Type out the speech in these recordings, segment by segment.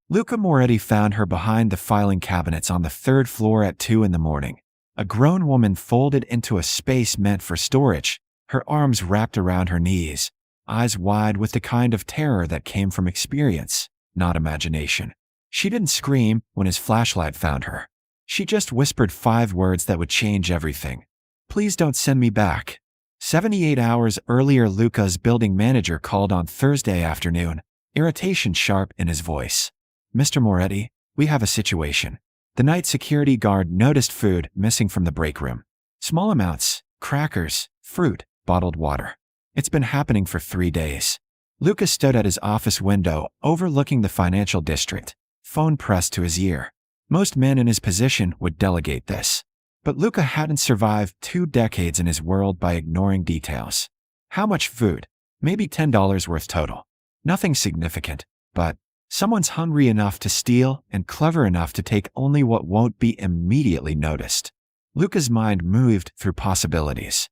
Luca Moretti found her behind the filing cabinets on the third floor at 2 in the morning. A grown woman folded into a space meant for storage, her arms wrapped around her knees, eyes wide with the kind of terror that came from experience, not imagination. She didn't scream when his flashlight found her. She just whispered 5 words that would change everything. "Please don't send me back." 78 hours earlier, Luca's building manager called on Thursday afternoon, irritation sharp in his voice. "Mr. Moretti, we have a situation." The night security guard noticed food missing from the break room. Small amounts, crackers, fruit, bottled water. "It's been happening for 3 days." Luca stood at his office window overlooking the financial district, phone pressed to his ear. Most men in his position would delegate this. But Luca hadn't survived 2 decades in his world by ignoring details. How much food? Maybe $10 worth total. Nothing significant, but someone's hungry enough to steal and clever enough to take only what won't be immediately noticed. Luca's mind moved through possibilities.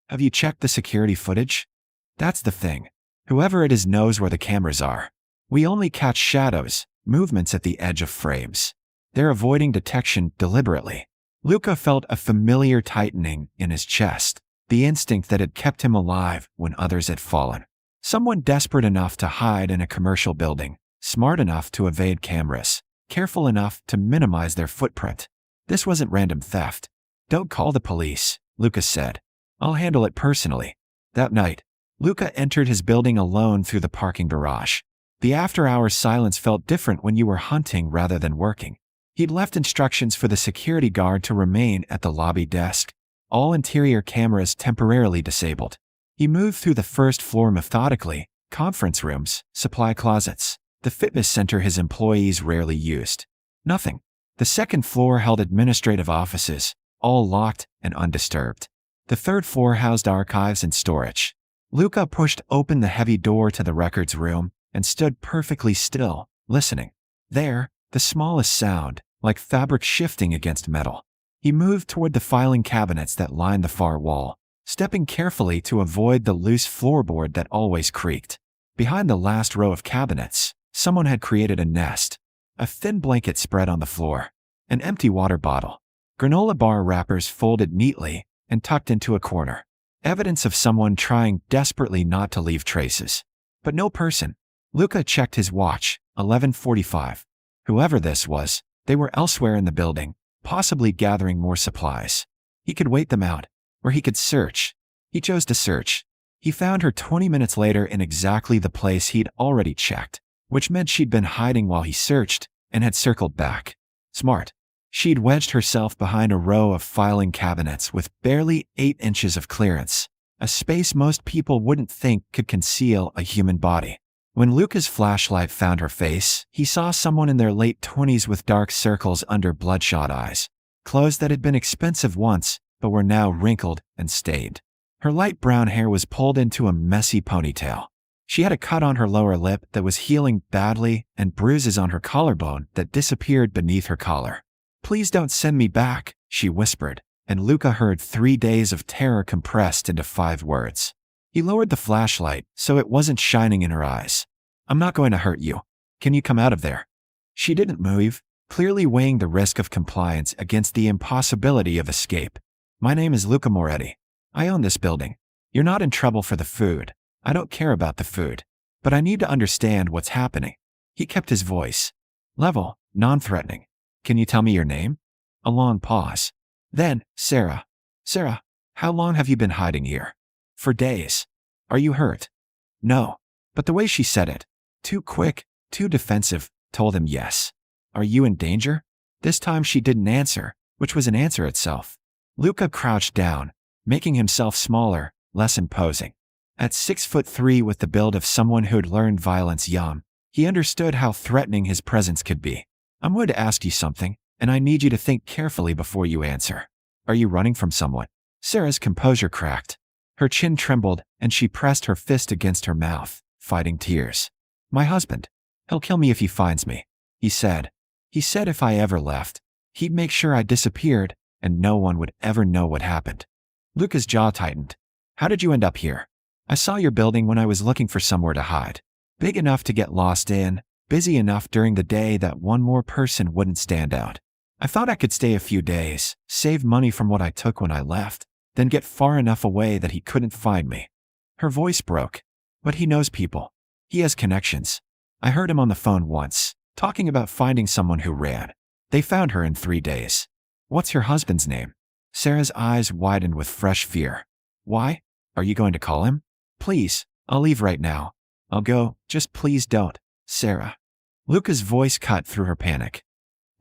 Have you checked the security footage? That's the thing. Whoever it is knows where the cameras are. We only catch shadows, movements at the edge of frames. They're avoiding detection deliberately. Luca felt a familiar tightening in his chest, the instinct that had kept him alive when others had fallen. Someone desperate enough to hide in a commercial building, smart enough to evade cameras, careful enough to minimize their footprint. This wasn't random theft. "Don't call the police," Luca said. "I'll handle it personally." That night, Luca entered his building alone through the parking garage. The after-hours silence felt different when you were hunting rather than working. He'd left instructions for the security guard to remain at the lobby desk, all interior cameras temporarily disabled. He moved through the first floor methodically, conference rooms, supply closets, the fitness center his employees rarely used. Nothing. The second floor held administrative offices, all locked and undisturbed. The third floor housed archives and storage. Luca pushed open the heavy door to the records room and stood perfectly still, listening. There, the smallest sound, like fabric shifting against metal. He moved toward the filing cabinets that lined the far wall, stepping carefully to avoid the loose floorboard that always creaked. Behind the last row of cabinets, someone had created a nest. A thin blanket spread on the floor. An empty water bottle. Granola bar wrappers folded neatly and tucked into a corner. Evidence of someone trying desperately not to leave traces. But no person. Luca checked his watch, 11:45. Whoever this was, they were elsewhere in the building, possibly gathering more supplies. He could wait them out, or he could search. He chose to search. He found her 20 minutes later in exactly the place he'd already checked, which meant she'd been hiding while he searched and had circled back. Smart. She'd wedged herself behind a row of filing cabinets with barely 8 inches of clearance, a space most people wouldn't think could conceal a human body. When Luca's flashlight found her face, he saw someone in their late 20s with dark circles under bloodshot eyes, clothes that had been expensive once but were now wrinkled and stained. Her light brown hair was pulled into a messy ponytail. She had a cut on her lower lip that was healing badly and bruises on her collarbone that disappeared beneath her collar. "Please don't send me back," she whispered, and Luca heard 3 days of terror compressed into 5 words. He lowered the flashlight so it wasn't shining in her eyes. "I'm not going to hurt you. Can you come out of there?" She didn't move, clearly weighing the risk of compliance against the impossibility of escape. "My name is Luca Moretti. I own this building. You're not in trouble for the food. I don't care about the food. But I need to understand what's happening." He kept his voice level, non-threatening. "Can you tell me your name?" A long pause. Then, "Sarah. Sarah, how long have you been hiding here?" "For days." "Are you hurt?" "No." But the way she said it, too quick, too defensive, told him yes. "Are you in danger?" This time she didn't answer, which was an answer itself. Luca crouched down, making himself smaller, less imposing. At 6'3" with the build of someone who'd learned violence young, he understood how threatening his presence could be. "I'm going to ask you something, and I need you to think carefully before you answer. Are you running from someone?" Sarah's composure cracked. Her chin trembled, and she pressed her fist against her mouth, fighting tears. "My husband. He'll kill me if he finds me," he said. "He said if I ever left, he'd make sure I disappeared, and no one would ever know what happened." Luca's jaw tightened. "How did you end up here?" "I saw your building when I was looking for somewhere to hide. Big enough to get lost in, busy enough during the day that one more person wouldn't stand out. I thought I could stay a few days, save money from what I took when I left, then get far enough away that he couldn't find me. Her voice broke. But he knows people. He has connections. I heard him on the phone once, talking about finding someone who ran. They found her in 3 days. What's your husband's name? Sarah's eyes widened with fresh fear. Why? Are you going to call him? Please, I'll leave right now. I'll go, just please don't, Sarah. Luca's voice cut through her panic.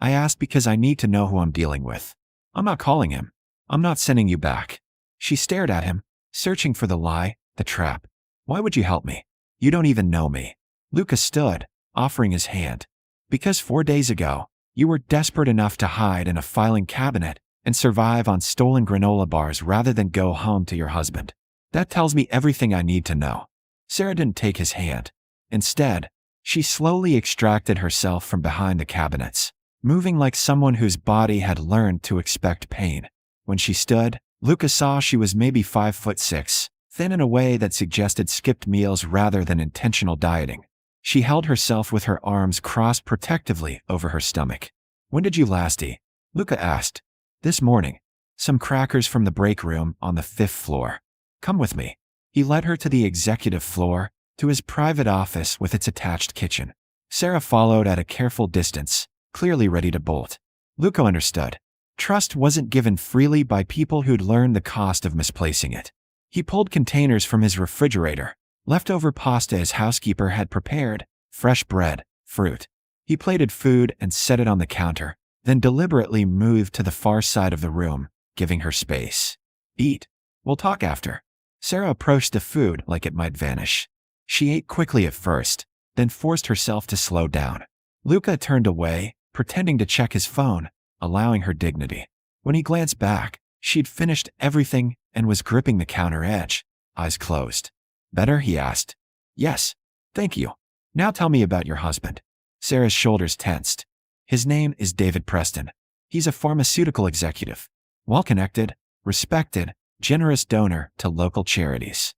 I asked because I need to know who I'm dealing with. I'm not calling him. I'm not sending you back. She stared at him, searching for the lie, the trap. Why would you help me? You don't even know me. Luca stood, offering his hand. Because 4 days ago, you were desperate enough to hide in a filing cabinet and survive on stolen granola bars rather than go home to your husband. That tells me everything I need to know. Sarah didn't take his hand. Instead, she slowly extracted herself from behind the cabinets, moving like someone whose body had learned to expect pain. When she stood, Luca saw she was maybe 5'6", thin in a way that suggested skipped meals rather than intentional dieting. She held herself with her arms crossed protectively over her stomach. When did you last eat? Luca asked. This morning. Some crackers from the break room on the 5th floor. Come with me. He led her to the executive floor, to his private office with its attached kitchen. Sarah followed at a careful distance, clearly ready to bolt. Luca understood. Trust wasn't given freely by people who'd learned the cost of misplacing it. He pulled containers from his refrigerator, leftover pasta his housekeeper had prepared, fresh bread, fruit. He plated food and set it on the counter, then deliberately moved to the far side of the room, giving her space. Eat. We'll talk after. Sarah approached the food like it might vanish. She ate quickly at first, then forced herself to slow down. Luca turned away, pretending to check his phone, allowing her dignity. When he glanced back, she'd finished everything and was gripping the counter edge, eyes closed. Better? He asked. Yes. Thank you. Now tell me about your husband. Sarah's shoulders tensed. His name is David Preston. He's a pharmaceutical executive. Well-connected, respected, generous donor to local charities.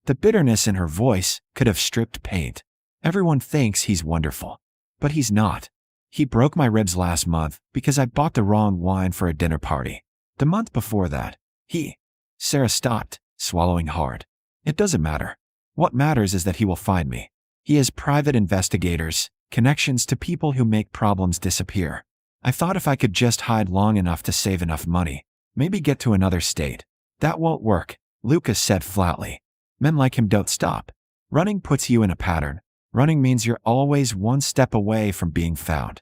The bitterness in her voice could have stripped paint. Everyone thinks he's wonderful. But he's not. He broke my ribs last month because I bought the wrong wine for a dinner party. The month before that, Sarah stopped, swallowing hard. It doesn't matter. What matters is that he will find me. He has private investigators, connections to people who make problems disappear. I thought if I could just hide long enough to save enough money, maybe get to another state. That won't work, Lucas said flatly. Men like him don't stop. Running puts you in a pattern. Running means you're always one step away from being found.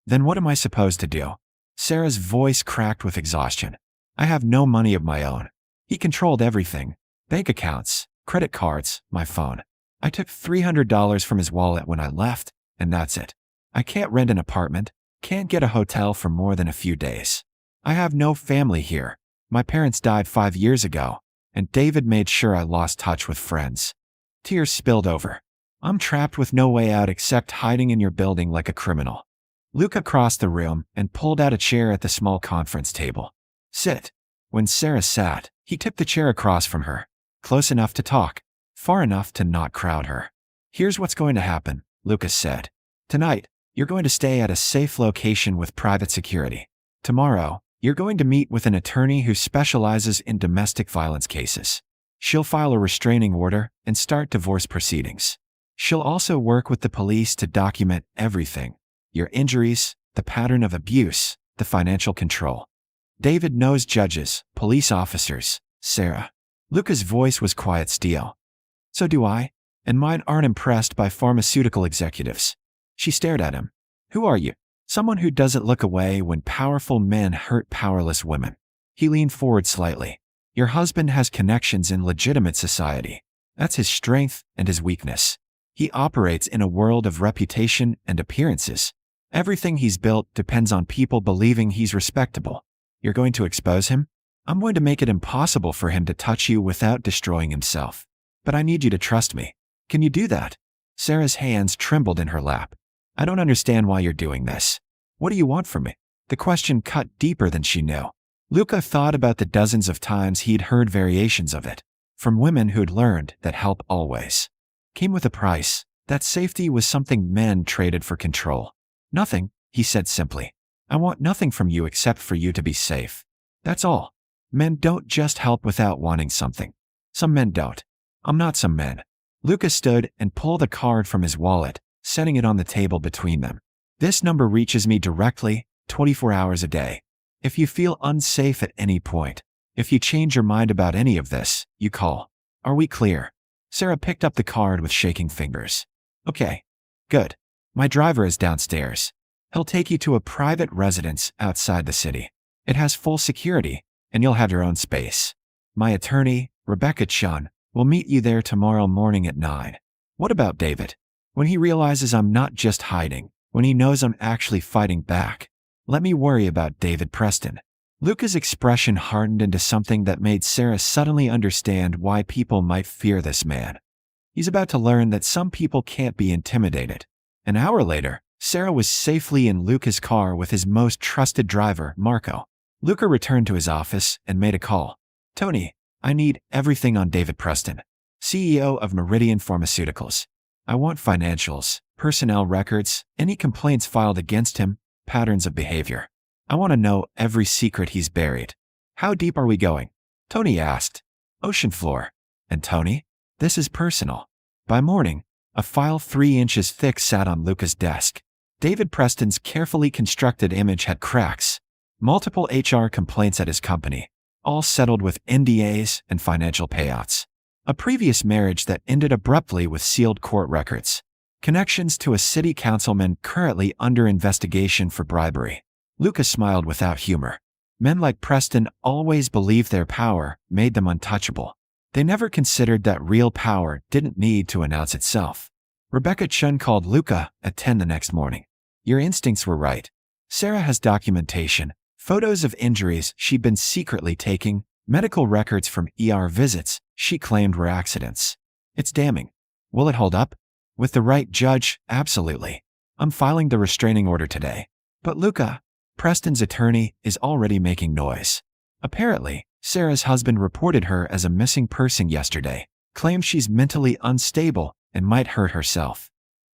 Then what am I supposed to do? Sarah's voice cracked with exhaustion. I have no money of my own. He controlled everything. Bank accounts, credit cards, my phone. I took $300 from his wallet when I left, and that's it. I can't rent an apartment, can't get a hotel for more than a few days. I have no family here. My parents died 5 years ago, and David made sure I lost touch with friends. Tears spilled over. I'm trapped with no way out except hiding in your building like a criminal. Luca crossed the room and pulled out a chair at the small conference table. Sit. When Sarah sat, he tipped the chair across from her, close enough to talk, far enough to not crowd her. Here's what's going to happen, Lucas said. Tonight, you're going to stay at a safe location with private security. Tomorrow, you're going to meet with an attorney who specializes in domestic violence cases. She'll file a restraining order and start divorce proceedings. She'll also work with the police to document everything: your injuries, the pattern of abuse, the financial control. David knows judges, police officers, Sarah. Luca's voice was quiet steel. So do I, and mine aren't impressed by pharmaceutical executives. She stared at him. Who are you? Someone who doesn't look away when powerful men hurt powerless women. He leaned forward slightly. Your husband has connections in legitimate society. That's his strength and his weakness. He operates in a world of reputation and appearances. Everything he's built depends on people believing he's respectable. You're going to expose him? I'm going to make it impossible for him to touch you without destroying himself. But I need you to trust me. Can you do that? Sarah's hands trembled in her lap. I don't understand why you're doing this. What do you want from me? The question cut deeper than she knew. Luca thought about the dozens of times he'd heard variations of it, from women who'd learned that help always came with a price. That safety was something men traded for control. Nothing, he said simply. I want nothing from you except for you to be safe. That's all. Men don't just help without wanting something. Some men don't. I'm not some men. Luca stood and pulled a card from his wallet, setting it on the table between them. This number reaches me directly, 24 hours a day. If you feel unsafe at any point, if you change your mind about any of this, you call. Are we clear? Sarah picked up the card with shaking fingers. Okay. Good. My driver is downstairs. He'll take you to a private residence outside the city. It has full security, and you'll have your own space. My attorney, Rebecca Chun, will meet you there tomorrow morning at 9. What about David? When he realizes I'm not just hiding, when he knows I'm actually fighting back, let me worry about David Preston. Luca's expression hardened into something that made Sarah suddenly understand why people might fear this man. He's about to learn that some people can't be intimidated. An hour later, Sarah was safely in Luca's car with his most trusted driver, Marco. Luca returned to his office and made a call. Tony, I need everything on David Preston, CEO of Meridian Pharmaceuticals. I want financials, personnel records, any complaints filed against him, patterns of behavior. I want to know every secret he's buried. How deep are we going? Tony asked. Ocean floor. And Tony? This is personal. By morning, a file 3 inches thick sat on Luca's desk. David Preston's carefully constructed image had cracks. Multiple HR complaints at his company, all settled with NDAs and financial payouts. A previous marriage that ended abruptly with sealed court records. Connections to a city councilman currently under investigation for bribery. Luca smiled without humor. Men like Preston always believed their power made them untouchable. They never considered that real power didn't need to announce itself. Rebecca Chun called Luca at 10 the next morning. Your instincts were right. Sarah has documentation, photos of injuries she'd been secretly taking, medical records from ER visits she claimed were accidents. It's damning. Will it hold up? With the right judge, absolutely. I'm filing the restraining order today. But Luca, Preston's attorney, is already making noise. Apparently, Sarah's husband reported her as a missing person yesterday, claims she's mentally unstable and might hurt herself.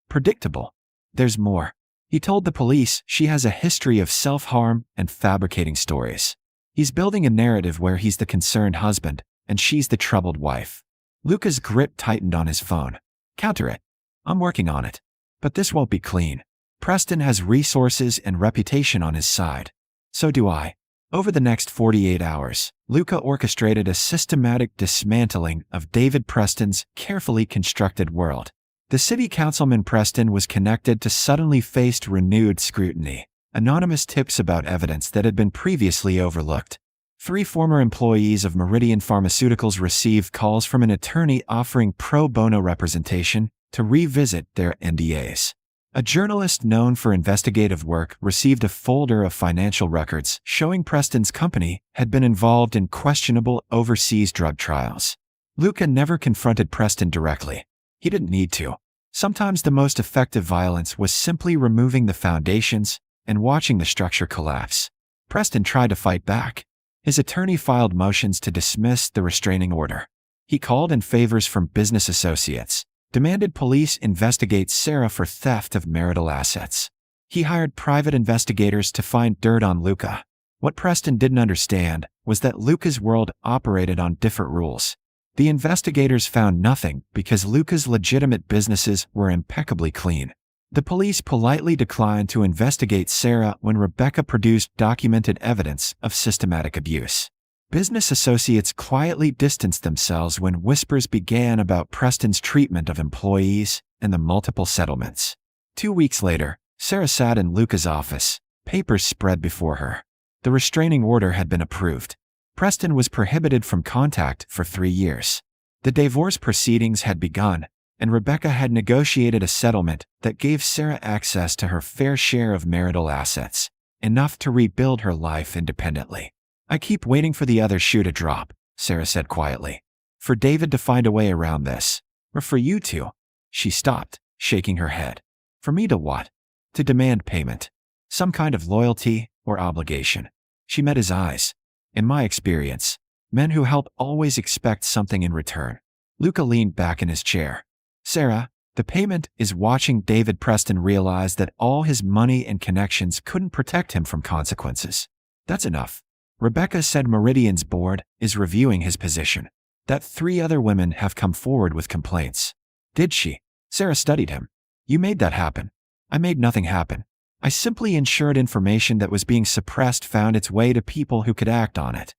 Predictable. There's more. He told the police she has a history of self-harm and fabricating stories. He's building a narrative where he's the concerned husband and she's the troubled wife. Luca's grip tightened on his phone. Counter it. I'm working on it. But this won't be clean. Preston has resources and reputation on his side. So do I. Over the next 48 hours, Luca orchestrated a systematic dismantling of David Preston's carefully constructed world. The city councilman Preston was connected to suddenly faced renewed scrutiny. Anonymous tips about evidence that had been previously overlooked. 3 former employees of Meridian Pharmaceuticals received calls from an attorney offering pro bono representation to revisit their NDAs. A journalist known for investigative work received a folder of financial records showing Preston's company had been involved in questionable overseas drug trials. Luca never confronted Preston directly. He didn't need to. Sometimes the most effective violence was simply removing the foundations and watching the structure collapse. Preston tried to fight back. His attorney filed motions to dismiss the restraining order. He called in favors from business associates, demanded police investigate Sarah for theft of marital assets. He hired private investigators to find dirt on Luca. What Preston didn't understand was that Luca's world operated on different rules. The investigators found nothing because Luca's legitimate businesses were impeccably clean. The police politely declined to investigate Sarah when Rebecca produced documented evidence of systematic abuse. Business associates quietly distanced themselves when whispers began about Preston's treatment of employees and the multiple settlements. 2 weeks later, Sarah sat in Luca's office, papers spread before her. The restraining order had been approved. Preston was prohibited from contact for 3 years. The divorce proceedings had begun, and Rebecca had negotiated a settlement that gave Sarah access to her fair share of marital assets, enough to rebuild her life independently. I keep waiting for the other shoe to drop, Sarah said quietly. For David to find a way around this, or for you to. She stopped, shaking her head. For me to what? To demand payment. Some kind of loyalty or obligation. She met his eyes. In my experience, men who help always expect something in return. Luca leaned back in his chair. Sarah, The payment is watching David Preston realize that all his money and connections couldn't protect him from consequences. That's enough. Rebecca said Meridian's board is reviewing his position. That 3 other women have come forward with complaints. Did she? Sarah studied him. You made that happen. I made nothing happen. I simply ensured information that was being suppressed found its way to people who could act on it.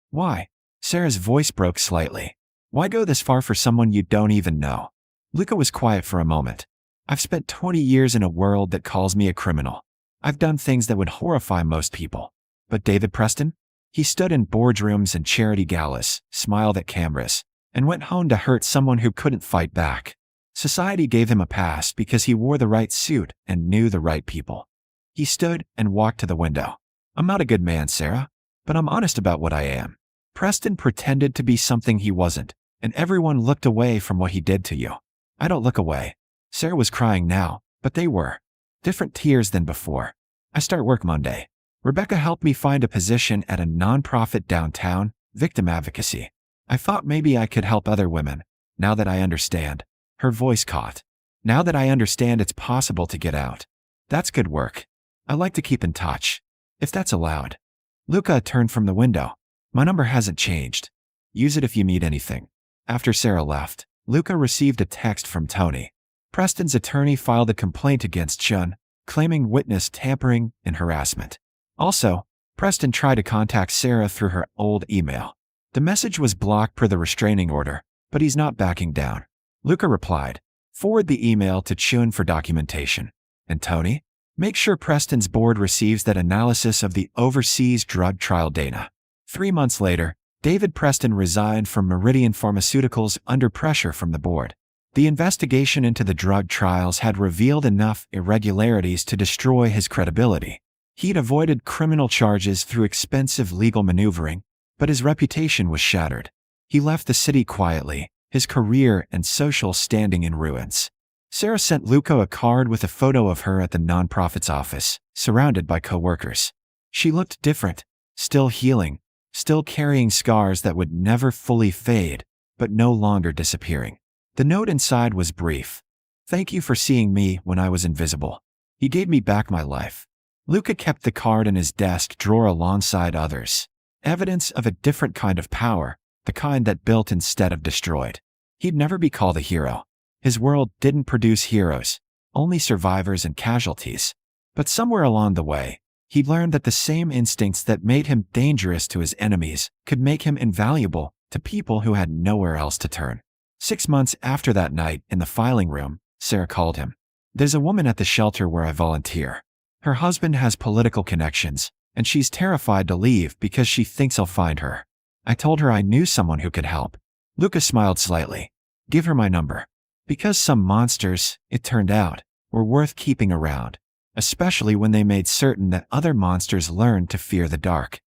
Why? Sarah's voice broke slightly. Why go this far for someone you don't even know? Luca was quiet for a moment. I've spent 20 years in a world that calls me a criminal. I've done things that would horrify most people. But David Preston? He stood in boardrooms and charity galas, smiled at cameras, and went home to hurt someone who couldn't fight back. Society gave him a pass because he wore the right suit and knew the right people. He stood and walked to the window. I'm not a good man, Sarah, but I'm honest about what I am. Preston pretended to be something he wasn't, and everyone looked away from what he did to you. I don't look away. Sarah was crying now, but they were. Different tears than before. I start work Monday. Rebecca helped me find a position at a nonprofit downtown, victim advocacy. I thought maybe I could help other women. Now that I understand. Her voice caught. Now that I understand it's possible to get out. That's good work. I like to keep in touch. If that's allowed. Luca turned from the window. My number hasn't changed. Use it if you need anything. After Sarah left, Luca received a text from Tony. Preston's attorney filed a complaint against Chun, claiming witness tampering and harassment. Also, Preston tried to contact Sarah through her old email. The message was blocked per the restraining order, but he's not backing down. Luca replied, forward the email to Chun for documentation. And Tony? Make sure Preston's board receives that analysis of the overseas drug trial data. 3 months later, David Preston resigned from Meridian Pharmaceuticals under pressure from the board. The investigation into the drug trials had revealed enough irregularities to destroy his credibility. He'd avoided criminal charges through expensive legal maneuvering, but his reputation was shattered. He left the city quietly, his career and social standing in ruins. Sarah sent Luca a card with a photo of her at the nonprofit's office, surrounded by co-workers. She looked different, still healing, still carrying scars that would never fully fade, but no longer disappearing. The note inside was brief. Thank you for seeing me when I was invisible. You gave me back my life. Luca kept the card in his desk drawer alongside others. Evidence of a different kind of power, the kind that built instead of destroyed. He'd never be called a hero. His world didn't produce heroes, only survivors and casualties. But somewhere along the way, he learned that the same instincts that made him dangerous to his enemies could make him invaluable to people who had nowhere else to turn. 6 months after that night in the filing room, Sarah called him. There's a woman at the shelter where I volunteer. Her husband has political connections, and she's terrified to leave because she thinks I'll find her. I told her I knew someone who could help. Luca smiled slightly. Give her my number. Because some monsters, it turned out, were worth keeping around, especially when they made certain that other monsters learned to fear the dark.